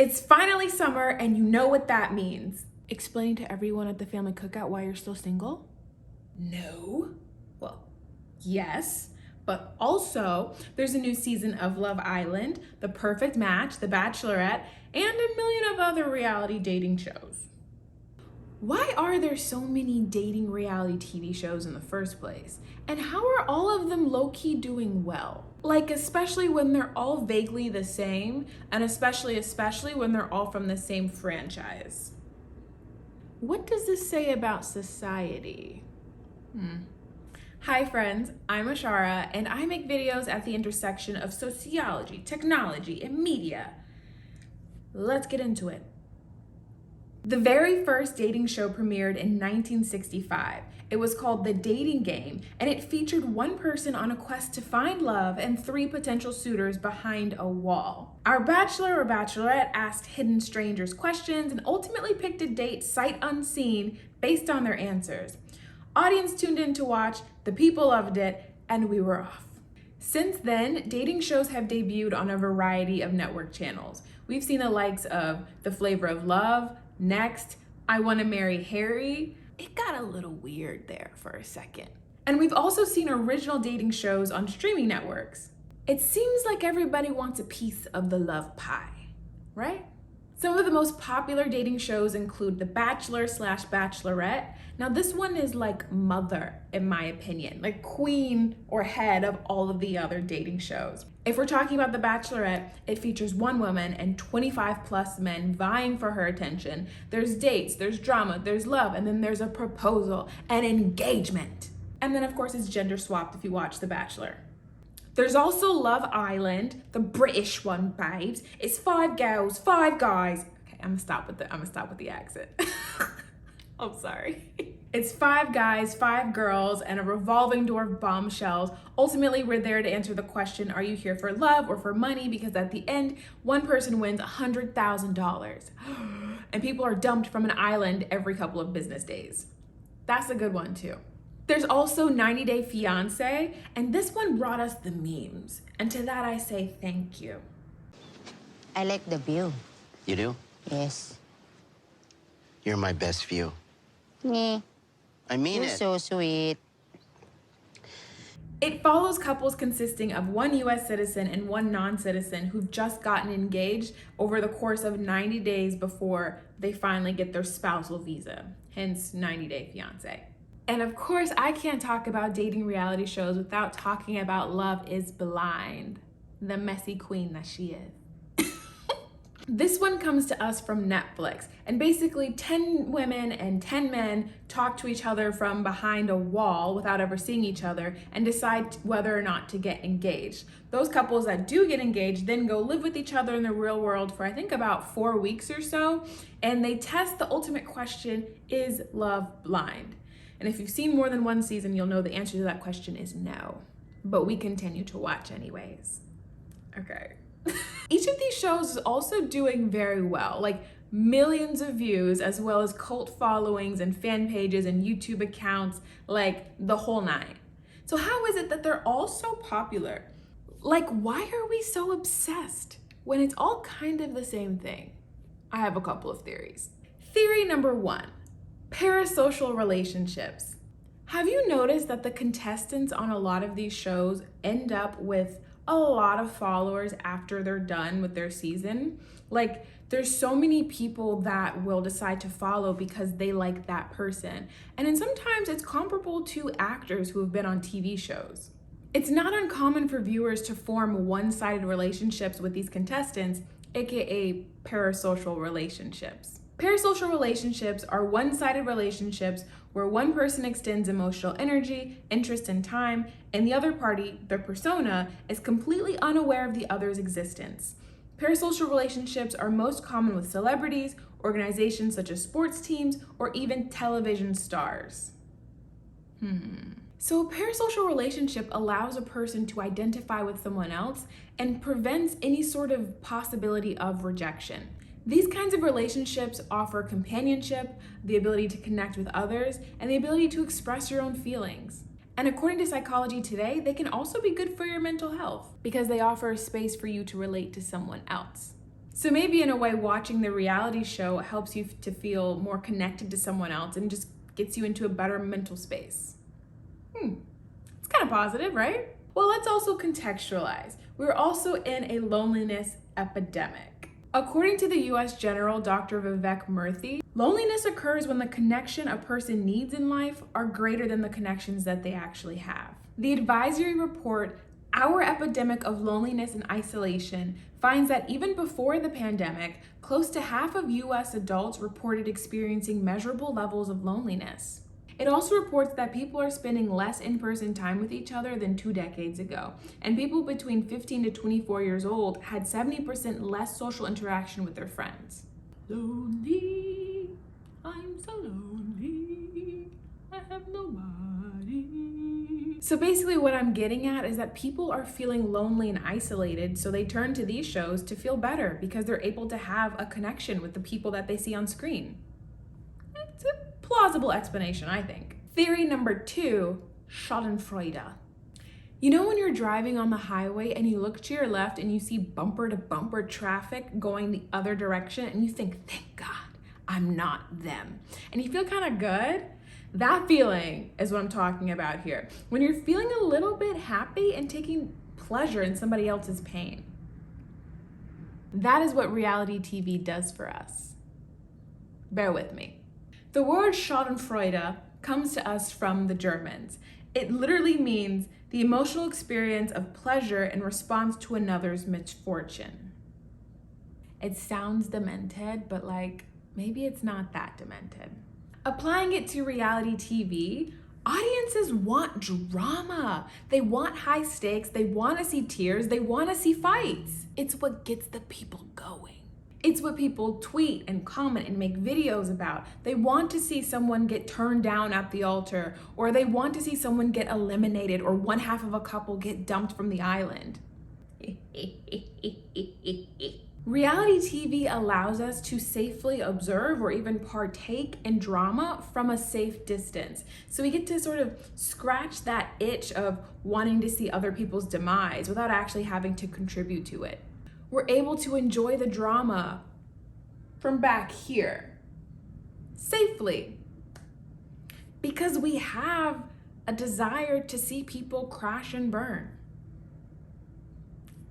It's finally summer, and you know what that means. Explaining to everyone at the family cookout why you're still single? No. Well, yes. But also, there's a new season of Love Island, The Perfect Match, The Bachelorette, and a million of other reality dating shows. Why are there so many dating reality TV shows in the first place? And how are all of them low-key doing well? Like, especially when they're all vaguely the same, and especially when they're all from the same franchise. What does this say about society? Hi friends, I'm Ashara, and I make videos at the intersection of sociology, technology, and media. Let's get into it. The very first dating show premiered in 1965. It was called The Dating Game, and it featured one person on a quest to find love and 3 potential suitors behind a wall. Our bachelor or bachelorette asked hidden strangers questions and ultimately picked a date sight unseen based on their answers. Audience tuned in to watch, the people loved it, and we were off. Since then, dating shows have debuted on a variety of network channels. We've seen the likes of The Flavor of Love, Next, I Want to Marry Harry. It got a little weird there for a second. And we've also seen original dating shows on streaming networks. It seems like everybody wants a piece of the love pie, right? Some of the most popular dating shows include The Bachelor/Bachelorette. Now this one is like mother, in my opinion, like queen or head of all of the other dating shows. If we're talking about The Bachelorette, it features one woman and 25 plus men vying for her attention. There's dates, there's drama, there's love, and then there's a proposal, an engagement. And then of course it's gender swapped if you watch The Bachelor. There's also Love Island, the British one, babes. It's 5 girls, 5 guys. Okay, I'm gonna stop with the accent. I'm sorry. It's 5 guys, 5 girls, and a revolving door of bombshells. Ultimately, we're there to answer the question, are you here for love or for money? Because at the end, one person wins $100,000. And people are dumped from an island every couple of business days. That's a good one too. There's also 90 Day Fiancé, and this one brought us the memes. And to that I say thank you. I like the view. You do? Yes. You're my best view. Me. I mean You're it. so sweet. It follows couples consisting of 1 US citizen and 1 non-citizen who've just gotten engaged over the course of 90 days before they finally get their spousal visa, hence 90 Day Fiancé. And of course, I can't talk about dating reality shows without talking about Love is Blind, the messy queen that she is. This one comes to us from Netflix, and basically 10 women and 10 men talk to each other from behind a wall without ever seeing each other and decide whether or not to get engaged. Those couples that do get engaged then go live with each other in the real world for I think about 4 weeks or so, and they test the ultimate question, is love blind? And if you've seen more than one season, you'll know the answer to that question is no. But we continue to watch anyways. Okay. Each of these shows is also doing very well, like millions of views, as well as cult followings and fan pages and YouTube accounts, like the whole 9. So how is it that they're all so popular? Like, why are we so obsessed when it's all kind of the same thing? I have a couple of theories. Theory number 1. Parasocial relationships. Have you noticed that the contestants on a lot of these shows end up with a lot of followers after they're done with their season? Like, there's so many people that will decide to follow because they like that person. And then sometimes it's comparable to actors who have been on TV shows. It's not uncommon for viewers to form one-sided relationships with these contestants, aka parasocial relationships. Parasocial relationships are one-sided relationships where one person extends emotional energy, interest, and time, and the other party, their persona, is completely unaware of the other's existence. Parasocial relationships are most common with celebrities, organizations such as sports teams, or even television stars. So a parasocial relationship allows a person to identify with someone else and prevents any sort of possibility of rejection. These kinds of relationships offer companionship, the ability to connect with others, and the ability to express your own feelings. And according to Psychology Today, they can also be good for your mental health because they offer a space for you to relate to someone else. So maybe in a way, watching the reality show helps you to feel more connected to someone else and just gets you into a better mental space. It's kind of positive, right? Well, let's also contextualize. We're also in a loneliness epidemic. According to the US General Dr. Vivek Murthy, loneliness occurs when the connection a person needs in life are greater than the connections that they actually have. The advisory report, Our Epidemic of Loneliness and Isolation, finds that even before the pandemic, close to half of US adults reported experiencing measurable levels of loneliness. It also reports that people are spending less in-person time with each other than 2 decades ago, and people between 15 to 24 years old had 70% less social interaction with their friends. Lonely, I'm so lonely, I have nobody. So basically what I'm getting at is that people are feeling lonely and isolated, so they turn to these shows to feel better because they're able to have a connection with the people that they see on screen. It's a plausible explanation, I think. Theory number 2, Schadenfreude. You know when you're driving on the highway and you look to your left and you see bumper to bumper traffic going the other direction and you think, thank God, I'm not them. And you feel kind of good? That feeling is what I'm talking about here. When you're feeling a little bit happy and taking pleasure in somebody else's pain. That is what reality TV does for us. Bear with me. The word Schadenfreude comes to us from the Germans. It literally means the emotional experience of pleasure in response to another's misfortune. It sounds demented, but maybe it's not that demented. Applying it to reality TV, audiences want drama. They want high stakes, they want to see tears, they want to see fights. It's what gets the people going. It's what people tweet and comment and make videos about. They want to see someone get turned down at the altar, or they want to see someone get eliminated, or one half of a couple get dumped from the island. Reality TV allows us to safely observe or even partake in drama from a safe distance. So we get to sort of scratch that itch of wanting to see other people's demise without actually having to contribute to it. We're able to enjoy the drama from back here safely because we have a desire to see people crash and burn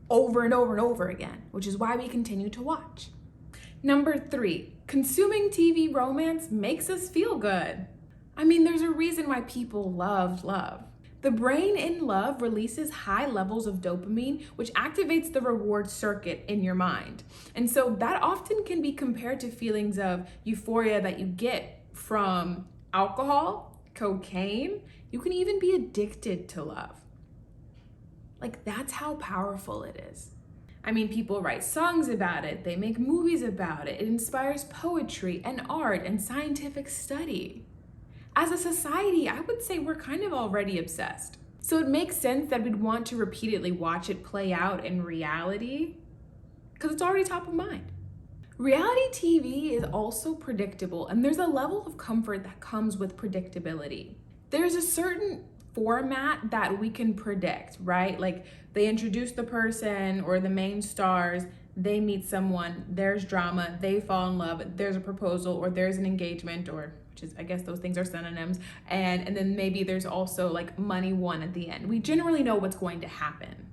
over and over and over again, which is why we continue to watch. Number 3, consuming TV romance makes us feel good. I mean, there's a reason why people love love. The brain in love releases high levels of dopamine, which activates the reward circuit in your mind. And so that often can be compared to feelings of euphoria that you get from alcohol, cocaine. You can even be addicted to love. That's how powerful it is. I mean, people write songs about it, they make movies about it, it inspires poetry and art and scientific study. As a society, I would say we're kind of already obsessed. So it makes sense that we'd want to repeatedly watch it play out in reality because it's already top of mind. Reality TV is also predictable, and there's a level of comfort that comes with predictability. There's a certain format that we can predict, right? They introduce the person or the main stars, they meet someone, there's drama, they fall in love, there's a proposal, or there's an engagement, or which is, I guess those things are synonyms, and then maybe there's also money won at the end. We generally know what's going to happen.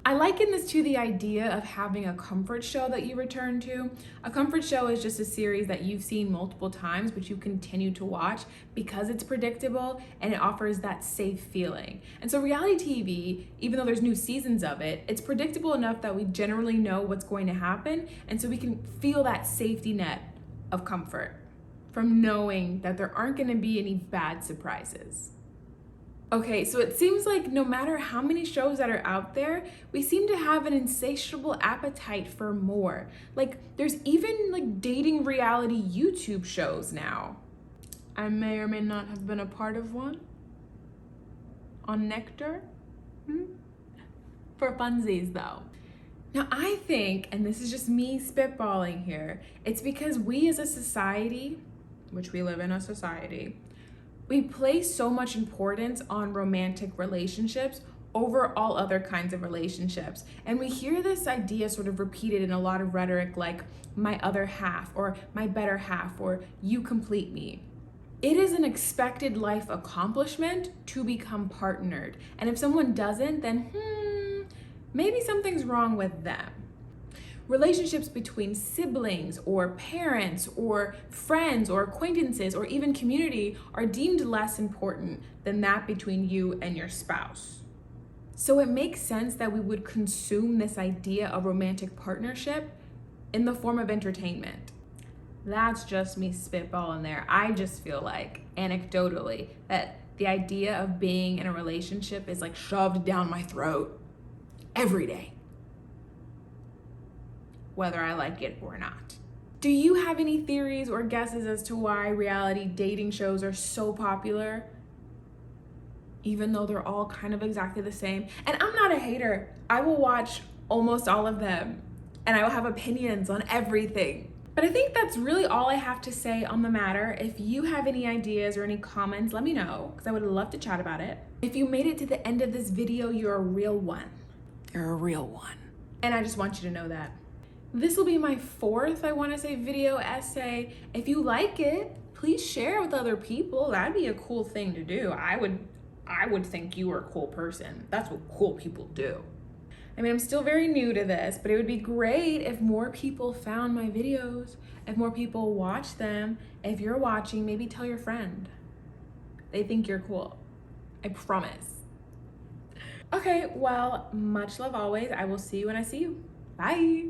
I liken this to the idea of having a comfort show that you return to. A comfort show is just a series that you've seen multiple times, but you continue to watch because it's predictable and it offers that safe feeling. And so reality TV, even though there's new seasons of it, it's predictable enough that we generally know what's going to happen. And so we can feel that safety net of comfort from knowing that there aren't going to be any bad surprises. Okay, so it seems like no matter how many shows that are out there, we seem to have an insatiable appetite for more. There's even dating reality YouTube shows now. I may or may not have been a part of one. On Nectar. For funsies though. Now I think, and this is just me spitballing here, it's because we as a society, which we live in a society, we place so much importance on romantic relationships over all other kinds of relationships. And we hear this idea sort of repeated in a lot of rhetoric like my other half or my better half or you complete me. It is an expected life accomplishment to become partnered. And if someone doesn't, then maybe something's wrong with them. Relationships between siblings or parents or friends or acquaintances or even community are deemed less important than that between you and your spouse. So it makes sense that we would consume this idea of romantic partnership in the form of entertainment. That's just me spitballing there. I just feel like, anecdotally, that the idea of being in a relationship is like shoved down my throat every day, whether I like it or not. Do you have any theories or guesses as to why reality dating shows are so popular, even though they're all kind of exactly the same? And I'm not a hater. I will watch almost all of them, and I will have opinions on everything. But I think that's really all I have to say on the matter. If you have any ideas or any comments, let me know, because I would love to chat about it. If you made it to the end of this video, you're a real one. You're a real one. And I just want you to know that. This will be my fourth, video essay. If you like it, please share with other people. That'd be a cool thing to do. I would think you were a cool person. That's what cool people do. I mean, I'm still very new to this, but it would be great if more people found my videos, if more people watch them. If you're watching, maybe tell your friend. They think you're cool. I promise. Okay, well, much love always. I will see you when I see you. Bye.